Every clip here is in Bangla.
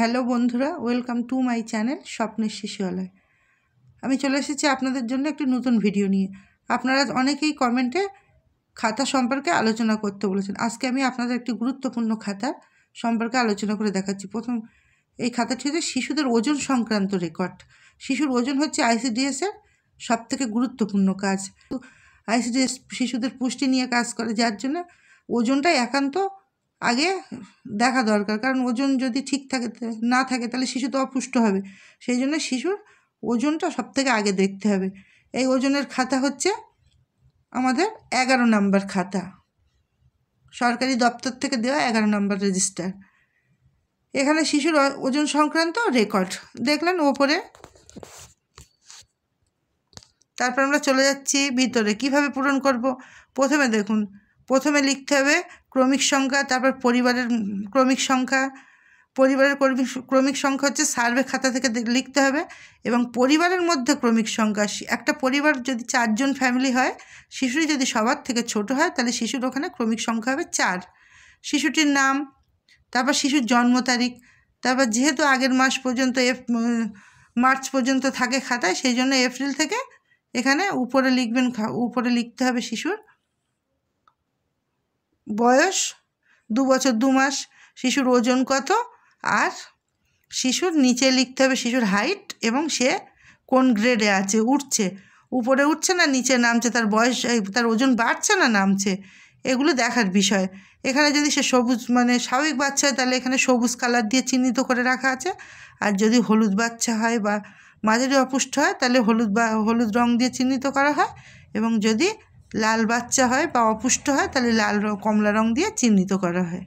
হ্যালো বন্ধুরা, ওয়েলকাম টু মাই চ্যানেল স্বপ্নের শিশুয়ালয়। আমি চলে এসেছি আপনাদের জন্য একটি নতুন ভিডিও নিয়ে। আপনারা অনেকেই কমেন্টে খাতা সম্পর্কে আলোচনা করতে বলেছেন। আজকে আমি আপনাদের একটি গুরুত্বপূর্ণ খাতা সম্পর্কে আলোচনা করে দেখাচ্ছি। প্রথম এই খাতাটি হচ্ছে শিশুদের ওজন সংক্রান্ত রেকর্ড। শিশুর ওজন হচ্ছে আইসিডিএসের সবথেকে গুরুত্বপূর্ণ কাজ। আইসিডিএস শিশুদের পুষ্টি নিয়ে কাজ করে, যার জন্য ওজনটা একান্ত আগে দেখা দরকার। কারণ ওজন যদি ঠিক না থাকে তাহলে শিশু তো অপুষ্ট হবে। সেই জন্য শিশুর ওজনটা সবথেকে আগে দেখতে হবে। এই ওজনের খাতা হচ্ছে আমাদের 11 নম্বর খাতা, সরকারি দপ্তর থেকে দেওয়া 11 নম্বর রেজিস্টার। এখানে শিশুর ওজন সংক্রান্ত রেকর্ড দেখলেন ওপরে। তারপর আমরা চলে যাচ্ছি ভিতরে, কিভাবে পূরণ করব। প্রথমে দেখুন, প্রথমে লিখতে হবে ক্রমিক সংখ্যা, তারপর পরিবারের ক্রমিক সংখ্যা। পরিবারের ক্রমিক সংখ্যা হচ্ছে সার্ভে খাতা থেকে লিখতে হবে, এবং পরিবারের মধ্যে ক্রমিক সংখ্যা। একটা পরিবার যদি 4 জন ফ্যামিলি হয়, শিশুটি যদি সবার থেকে ছোট হয়, তাহলে শিশুর ওখানে ক্রমিক সংখ্যা হবে 4। শিশুটির নাম, তারপর শিশুর জন্ম তারিখ, তারপর যেহেতু আগের মাস পর্যন্ত মার্চ পর্যন্ত থাকে খাতায়, সেই জন্য এপ্রিল থেকে এখানে উপরে লিখবেন। উপরে লিখতে হবে শিশুর বয়স 2 বছর 2 মাস, শিশুর ওজন কত, আর শিশুর নিচে লিখতে হবে শিশুর হাইট এবং সে কোন গ্রেডে আছে, উঠছে, উপরে উঠছে না নিচে নামছে, তার বয়স তার ওজন বাড়ছে না নামছে, এগুলো দেখার বিষয়। এখানে যদি সে সবুজ স্বাভাবিক বাচ্চা হয়, তাহলে এখানে সবুজ কালার দিয়ে চিহ্নিত করে রাখা আছে। আর যদি হলুদ বাচ্চা হয় বা মাঝারি অপুষ্ট হয়, তাহলে হলুদ রং দিয়ে চিহ্নিত করা হয়, এবং যদি লাল বাচ্চা হয় বা অপুষ্ট হয়, তাহলে কমলা রং দিয়ে চিহ্নিত করা হয়।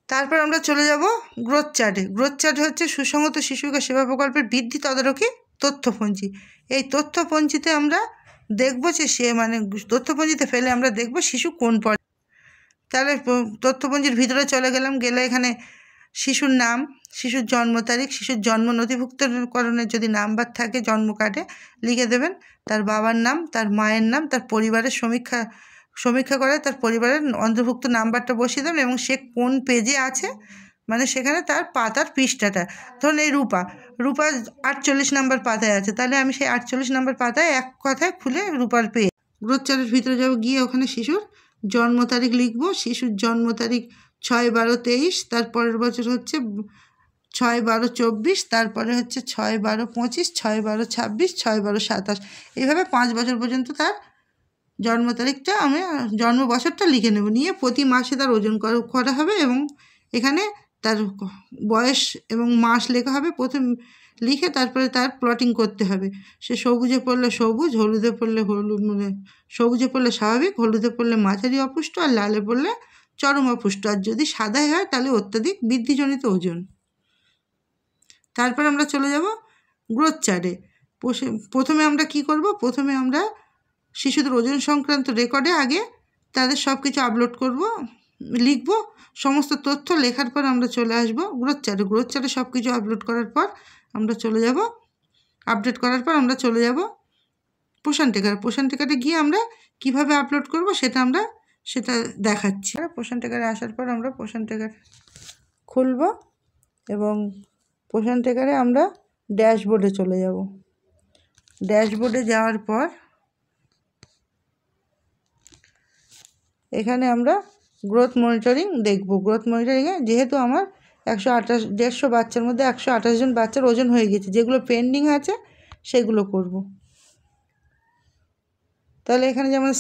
তারপর আমরা চলে যাব গ্রোথ চার্টে। গ্রোথ চার্ট হচ্ছে সুসংহত শিশুকে সেবা প্রকল্পের বৃদ্ধি তদারকি তথ্যপঞ্জি। এই তথ্যপঞ্জিতে আমরা দেখব যে তথ্যপঞ্জিতে ফেলে আমরা দেখব শিশু কোন পর্যায়ে। তাহলে তথ্যপঞ্জির ভিতরে চলে গেলে এখানে শিশুর নাম, শিশুর জন্ম তারিখ, শিশুর জন্ম নথিভুক্তকরণের যদি নাম্বার থাকে জন্ম কার্ডে লিখে দেবেন, তার বাবার নাম, তার মায়ের নাম, তার পরিবারের সমীক্ষা করে তার পরিবারের অন্তর্ভুক্ত নাম্বারটা বসিয়ে দেবেন, এবং সে কোন পেজে আছে, সেখানে তার পাতার পৃষ্ঠাটা। ধরুন এই রূপা 48 নম্বর পাতায় আছে, তাহলে আমি সেই 48 নম্বর পাতায় এক কথায় খুলে রূপার পেজ। গ্রোথ চার্টের ভিতরে যাব, গিয়ে ওখানে শিশুর জন্ম তারিখ লিখব। শিশুর জন্ম তারিখ 6/12/23, তারপরের বছর হচ্ছে 6/12/24, তারপরে হচ্ছে 6/12/25, 6/12/26, 6/12/27। এইভাবে 5 বছর পর্যন্ত তার জন্ম তারিখটা আমি জন্ম বছরটা লিখে নেব। নিয়ে প্রতি মাসে তার ওজন করা হবে, এবং এখানে তার বয়স এবং মাস লেখা হবে। প্রথম লিখে তারপরে তার প্লটিং করতে হবে। সে সবুজে পড়লে সবুজ, হলুদে পড়লে হলুদ, সবুজে পড়লে স্বাভাবিক, হলুদে পড়লে মাঝারি অপুষ্ট, আর লালে পড়লে চরম অপুষ্ট, আর যদি সাদাই হয় তাহলে অত্যাধিক বৃদ্ধিজনিত ওজন। তারপর আমরা চলে যাব গ্রোথ চার্টে। প্রথমে আমরা কি করব, প্রথমে আমরা শিশুদের ওজন সংক্রান্ত রেকর্ডে আগে তাদের সব কিছু আপলোড করব, লিখব। সমস্ত তথ্য লেখার পর আমরা চলে আসব গ্রোথ চার্টে। গ্রোথ চার্টে সব কিছু আপলোড করার পর আমরা চলে যাব, আপডেট করার পর আমরা চলে যাব পোষণ টেকার। পোষণ টেকারে গিয়ে আমরা কিভাবে আপলোড করব সেটা দেখাচ্ছি। পোষণ টেকারে আসার পর আমরা পোষণ টেকার খুলব, এবং পোষণ টেকারে আমরা ড্যাশবোর্ডে চলে যাব। ড্যাশবোর্ডে যাওয়ার পর এখানে আমরা গ্রোথ মনিটরিং দেখব। গ্রোথ মনিটরিংয়ে যেহেতু আমার 128 বাচ্চার মধ্যে 128 জন বাচ্চার ওজন হয়ে গেছে, যেগুলো পেন্ডিং আছে সেগুলো করব। তাহলে এখানে যেমন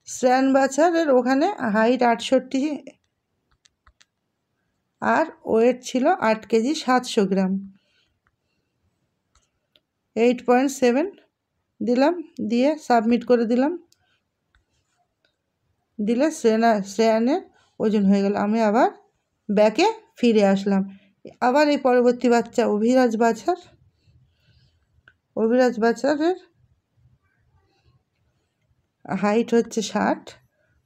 শ্রেয়ান বাছারের ওখানে হাইট 68 আর ওয়েট ছিল 8 কেজি 700 গ্রাম, 8.7 দিলাম, দিয়ে সাবমিট করে দিলে শ্রেয়ানের ওজন হয়ে গেল। আমি আবার ব্যাকে ফিরে আসলাম। আবার এই পরবর্তী বাচ্চা অভিরাজ বাছারের হাইট হচ্ছে 60,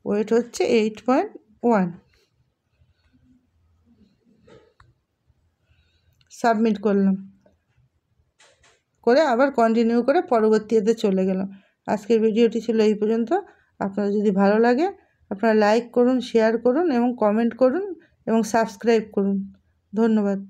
ওয়েট হচ্ছে 8.1, সাবমিট করলাম, করে আবার কন্টিনিউ করে পরবর্তীতে চলে গেলাম। আজকের ভিডিওটি ছিল এই পর্যন্ত। আপনাদের যদি ভালো লাগে আপনারা লাইক করুন, শেয়ার করুন এবং কমেন্ট করুন, এবং সাবস্ক্রাইব করুন। ধন্যবাদ।